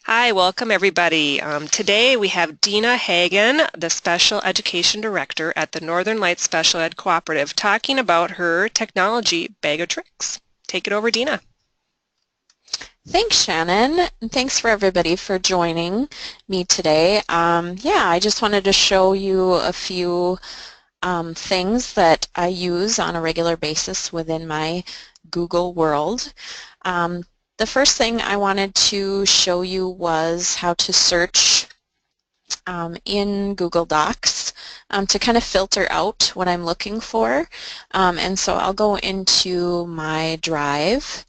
Hi, welcome everybody. Today we have Dena Hagen, the Special Education Director at the Northern Lights Special Ed Cooperative, talking about her technology bag of tricks. Take it over, Dena. Thanks, Shannon, and thanks for everybody for joining me today. I just wanted to show you a few things that I use on a regular basis within my Google world. The first thing I wanted to show you was how to search in Google Docs to kind of filter out what I'm looking for. And so I'll go into my Drive.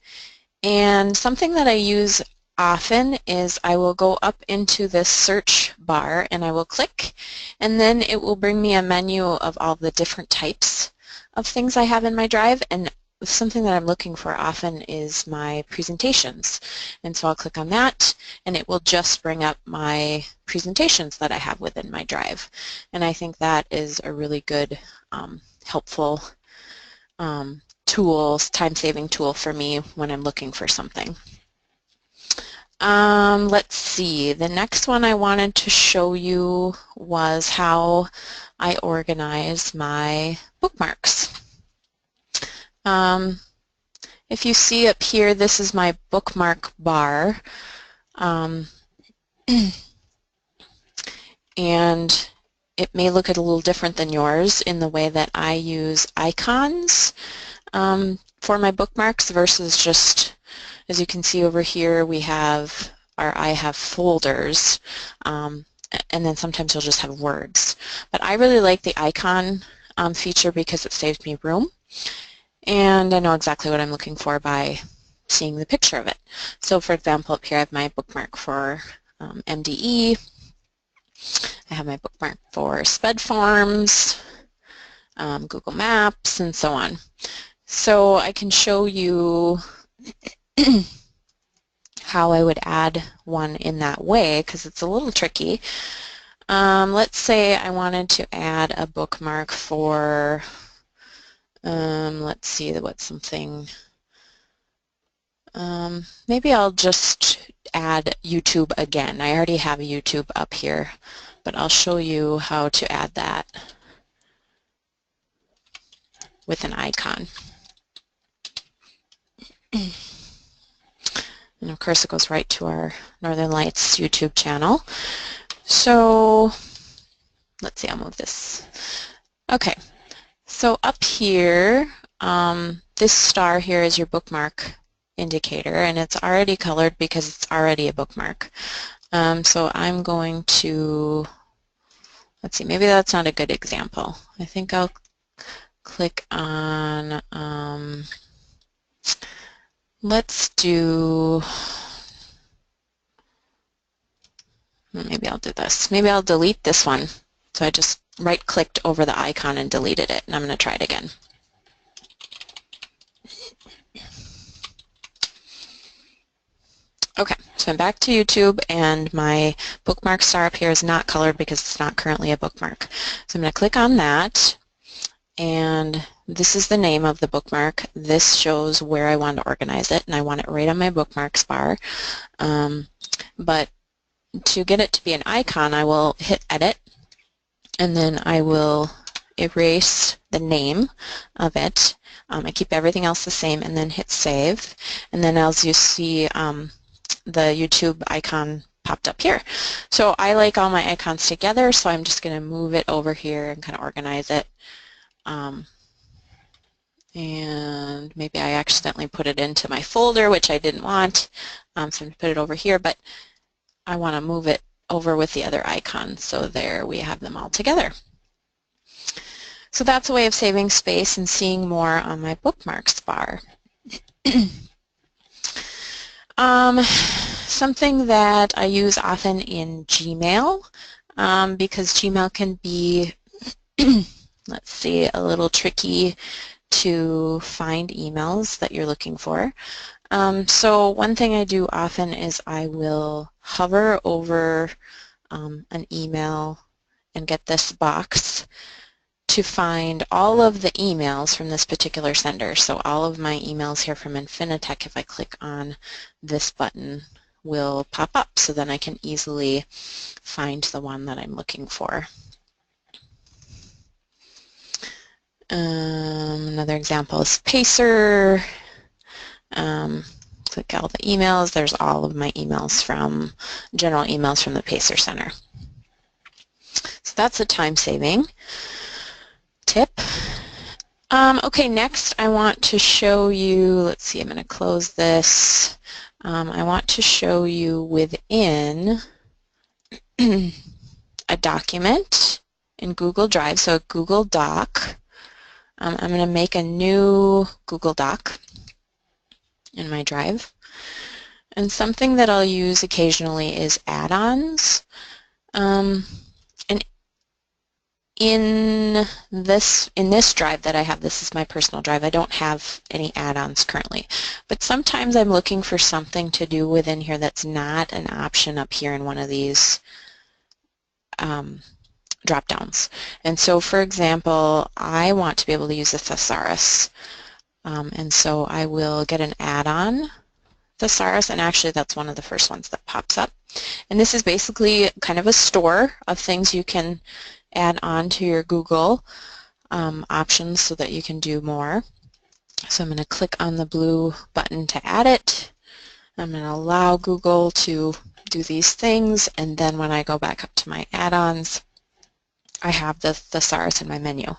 And something that I use often is I will go up into this search bar and I will click, and then it will bring me a menu of all the different types of things I have in my Drive, and something that I'm looking for often is my presentations. And so I'll click on that and it will just bring up my presentations that I have within my Drive. And I think that is a really good, helpful time-saving tool for me when I'm looking for something. Let's see, the next one I wanted to show you was how I organize my bookmarks. If you see up here, this is my bookmark bar. And it may look a little different than yours in the way that I use icons for my bookmarks versus just, as you can see over here, I have folders, and then sometimes you'll just have words. But I really like the icon feature because it saves me room, and I know exactly what I'm looking for by seeing the picture of it. So for example, up here I have my bookmark for MDE, I have my bookmark for SPED forms, Google Maps, and so on. So I can show you how I would add one in that way because it's a little tricky. Let's say I wanted to add a bookmark for, let's see, what's something, maybe I'll just add YouTube again. I already have YouTube up here, but I'll show you how to add that with an icon. And of course it goes right to our Northern Lights YouTube channel. So let's see, I'll move this. Okay, so up here, this star here is your bookmark indicator, and it's already colored because it's already a bookmark. So I'm going to, let's see, maybe that's not a good example. I think I'll click on, let's do, maybe I'll do this. Maybe I'll delete this one. So I just right-clicked over the icon and deleted it, and I'm going to try it again. Okay, so I'm back to YouTube, and my bookmark star up here is not colored because it's not currently a bookmark. So I'm going to click on that, and this is the name of the bookmark. This shows where I want to organize it, and I want it right on my bookmarks bar. But to get it to be an icon, I will hit Edit, and then I will erase the name of it. I keep everything else the same, and then hit Save. And then as you see, the YouTube icon popped up here. So I like all my icons together, so I'm just going to move it over here and kind of organize it. And maybe I accidentally put it into my folder, which I didn't want, so I'm going to put it over here, but I want to move it over with the other icons, so there we have them all together. So that's a way of saving space and seeing more on my bookmarks bar. Something that I use often in Gmail, because Gmail can be, let's see, a little tricky to find emails that you're looking for. So one thing I do often is I will hover over an email and get this box to find all of the emails from this particular sender. So all of my emails here from Infinitec, if I click on this button, will pop up, so then I can easily find the one that I'm looking for. Another example is Pacer. Click all the emails. There's all of my emails from, general emails from the Pacer Center. So that's a time-saving tip. Okay, next I want to show you, let's see, I'm going to close this. I want to show you within a document in Google Drive, so a Google Doc. I'm going to make a new Google Doc in my drive. And something that I'll use occasionally is add-ons. And in this drive that I have, this is my personal drive, I don't have any add-ons currently. But sometimes I'm looking for something to do within here that's not an option up here in one of these drop-downs. And so, for example, I want to be able to use a thesaurus. And so I will get an add-on thesaurus, and actually that's one of the first ones that pops up. And this is basically kind of a store of things you can add on to your Google options so that you can do more. So I'm going to click on the blue button to add it. I'm going to allow Google to do these things, and then when I go back up to my add-ons, I have the thesaurus in my menu.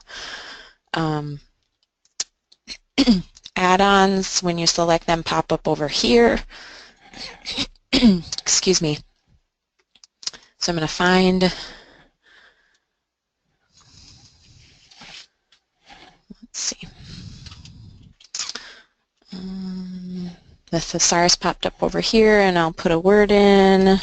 Add-ons, when you select them, pop up over here. Excuse me. So I'm going to find, let's see, the thesaurus popped up over here, and I'll put a word in.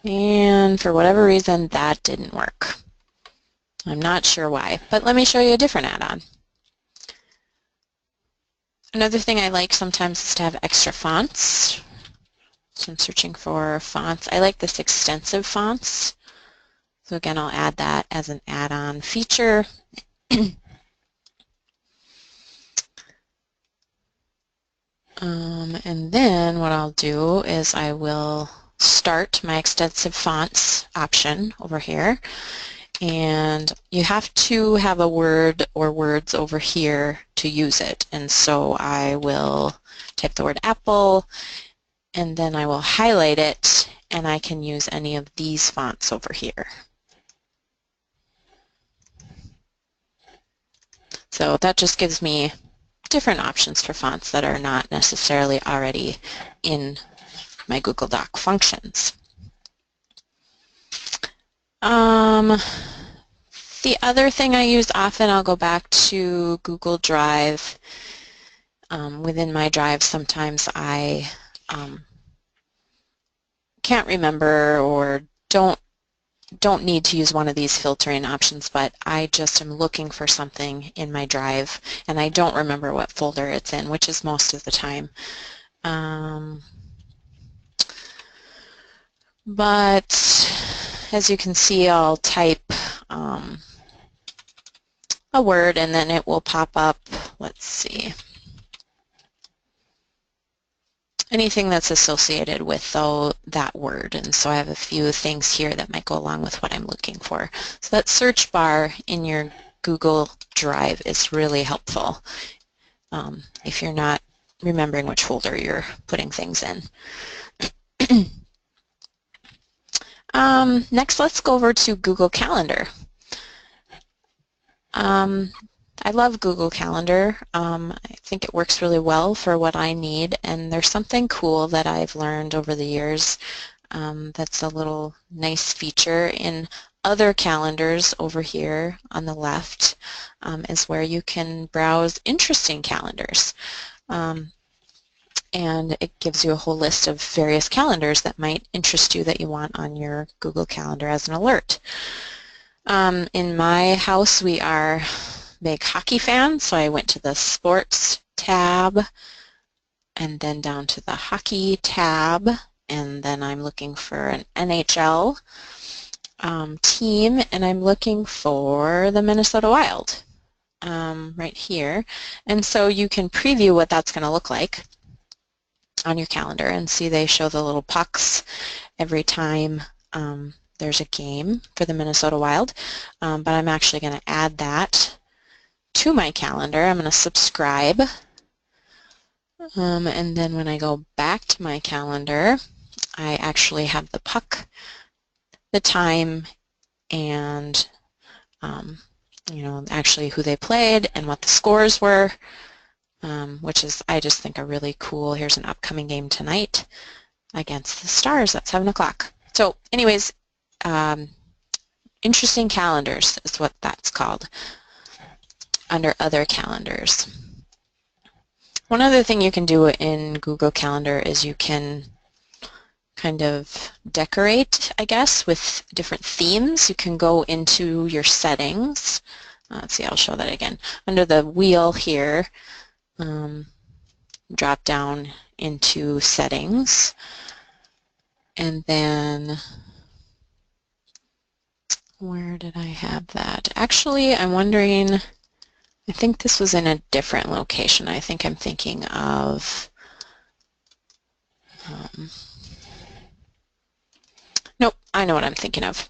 And for whatever reason, that didn't work. I'm not sure why, but let me show you a different add-on. Another thing I like sometimes is to have extra fonts. So I'm searching for fonts. I like this extensive fonts. So again, I'll add that as an add-on feature. And then what I'll do is I will start my extensive fonts option over here. And you have to have a word or words over here to use it. And so I will type the word apple, and then I will highlight it, and I can use any of these fonts over here. So that just gives me different options for fonts that are not necessarily already in my Google Doc functions. The other thing I use often, I'll go back to Google Drive. Within my drive, sometimes I can't remember or don't need to use one of these filtering options, but I just am looking for something in my drive, and I don't remember what folder it's in, which is most of the time. But as you can see, I'll type a word, and then it will pop up, let's see, anything that's associated with that word. And so I have a few things here that might go along with what I'm looking for. So that search bar in your Google Drive is really helpful if you're not remembering which folder you're putting things in. Next, let's go over to Google Calendar. I love Google Calendar. I think it works really well for what I need, and there's something cool that I've learned over the years that's a little nice feature in other calendars over here on the left is where you can browse interesting calendars. And it gives you a whole list of various calendars that might interest you that you want on your Google Calendar as an alert. In my house, we are big hockey fans, so I went to the sports tab and then down to the hockey tab, and then I'm looking for an NHL team, and I'm looking for the Minnesota Wild. right here. And so you can preview what that's going to look like on your calendar, and see they show the little pucks every time there's a game for the Minnesota Wild. But I'm actually going to add that to my calendar. I'm going to subscribe. And then when I go back to my calendar, I actually have the puck, the time, and you know, actually who they played and what the scores were, which is, I just think, a really cool. Here's an upcoming game tonight against the Stars at 7 o'clock. So anyways, interesting calendars is what that's called under other calendars. One other thing you can do in Google Calendar is you can kind of decorate, I guess, with different themes. You can go into your settings. Let's see, I'll show that again. Under the wheel here, drop down into settings, and then where did I have that? Actually, I'm wondering, I think this was in a different location. I think I'm thinking of nope, I know what I'm thinking of.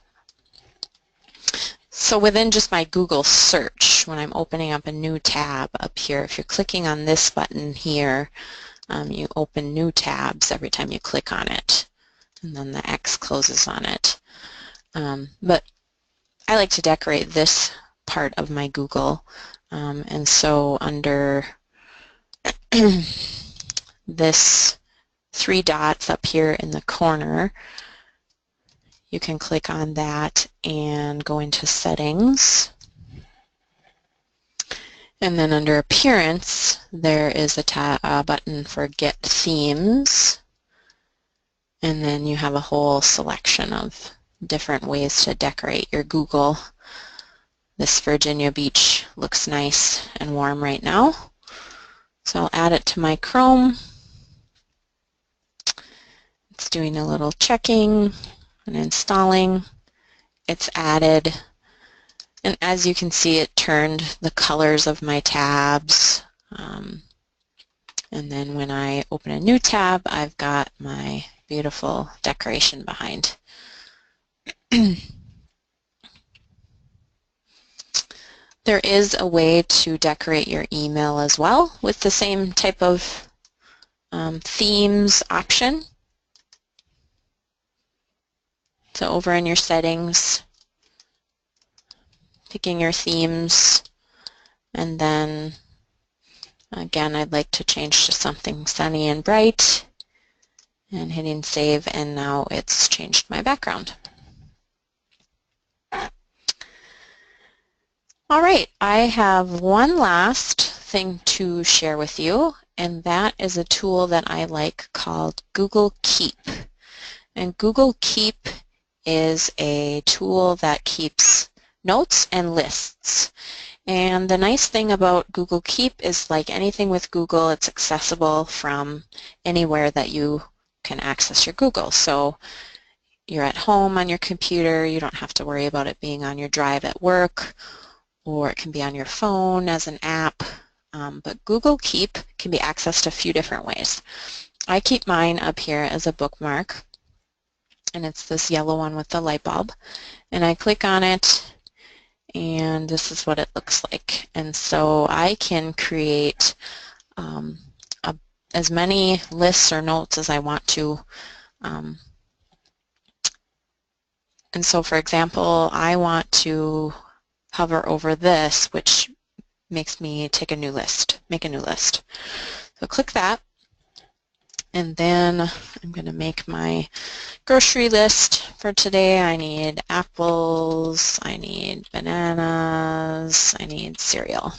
So within just my Google search, when I'm opening up a new tab up here, if you're clicking on this button here, you open new tabs every time you click on it, and then the X closes on it. But I like to decorate this part of my Google, and so under this 3 dots up here in the corner, you can click on that and go into settings. And then under appearance, there is a button for get themes. And then you have a whole selection of different ways to decorate your Google. This Virginia Beach looks nice and warm right now. So I'll add it to my Chrome. It's doing a little checking and installing. It's added, and as you can see, it turned the colors of my tabs, and then when I open a new tab, I've got my beautiful decoration behind. There is a way to decorate your email as well with the same type of themes option. So over in your settings, picking your themes, and then again, I'd like to change to something sunny and bright, and hitting save, and now it's changed my background. All right, I have one last thing to share with you, and that is a tool that I like called Google Keep. And Google Keep is a tool that keeps notes and lists. And the nice thing about Google Keep is, like anything with Google, it's accessible from anywhere that you can access your Google. So you're at home on your computer, you don't have to worry about it being on your drive at work, or it can be on your phone as an app. But Google Keep can be accessed a few different ways. I keep mine up here as a bookmark, and it's this yellow one with the light bulb. And I click on it, and this is what it looks like. And so I can create as many lists or notes as I want to. And so, for example, I want to hover over this, which makes me take a new list, make a new list. So click that, and then I'm going to make my grocery list for today. I need apples, I need bananas, I need cereal.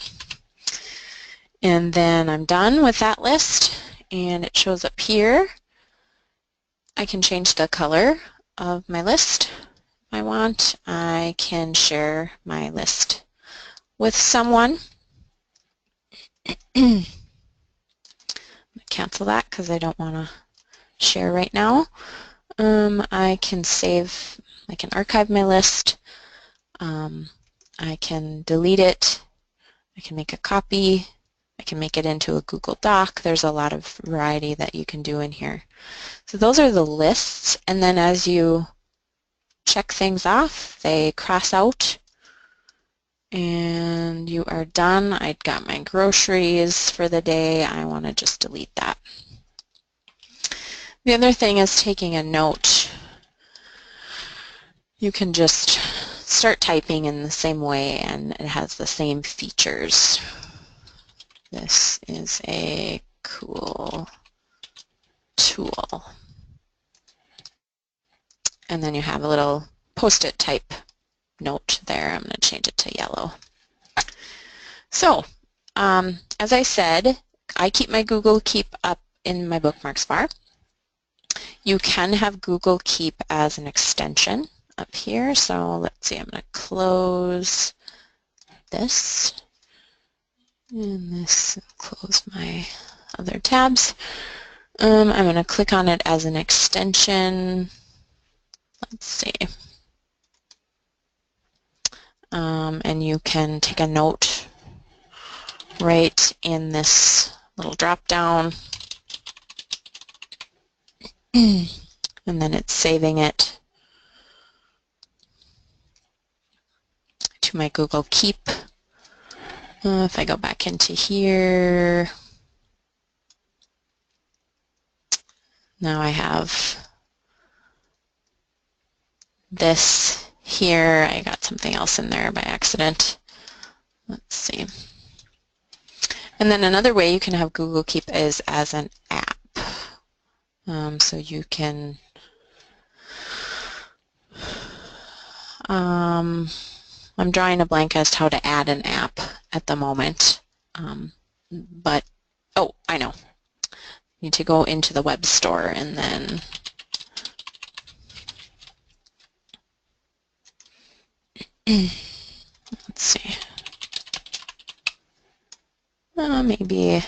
And then I'm done with that list, and it shows up here. I can change the color of my list if I want. I can share my list with someone. Cancel that because I don't want to share right now. I can save, I can archive my list. I can delete it. I can make a copy. I can make it into a Google Doc. There's a lot of variety that you can do in here. So those are the lists, and then as you check things off, they cross out, and you are done. I got my groceries for the day. I want to just delete that. The other thing is taking a note. You can just start typing in the same way, and it has the same features. This is a cool tool. And then you have a little post-it type note there. I'm going to change it to yellow. So, as I said, I keep my Google Keep up in my bookmarks bar. You can have Google Keep as an extension up here. So let's see, I'm going to close this. And this, close my other tabs. I'm going to click on it as an extension. Let's see. And you can take a note right in this little drop down. And then it's saving it to my Google Keep. If I go back into here, now I have this here. I got something else in there by accident. Let's see. And then another way you can have Google Keep is as an app. So you can I'm drawing a blank as to how to add an app at the moment, but oh, I know. You need to go into the web store and then let's see. Maybe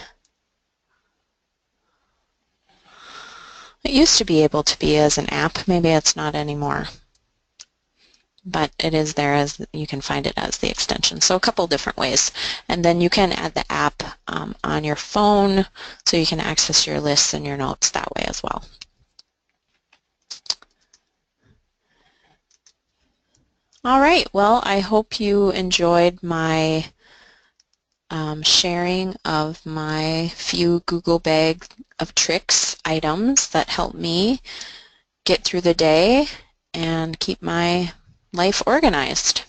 it used to be able to be as an app. Maybe it's not anymore. But it is there, as you can find it as the extension. So a couple different ways. And then you can add the app on your phone, so you can access your lists and your notes that way as well. All right, well, I hope you enjoyed my sharing of my few Google Bag of Tricks items that help me get through the day and keep my life organized.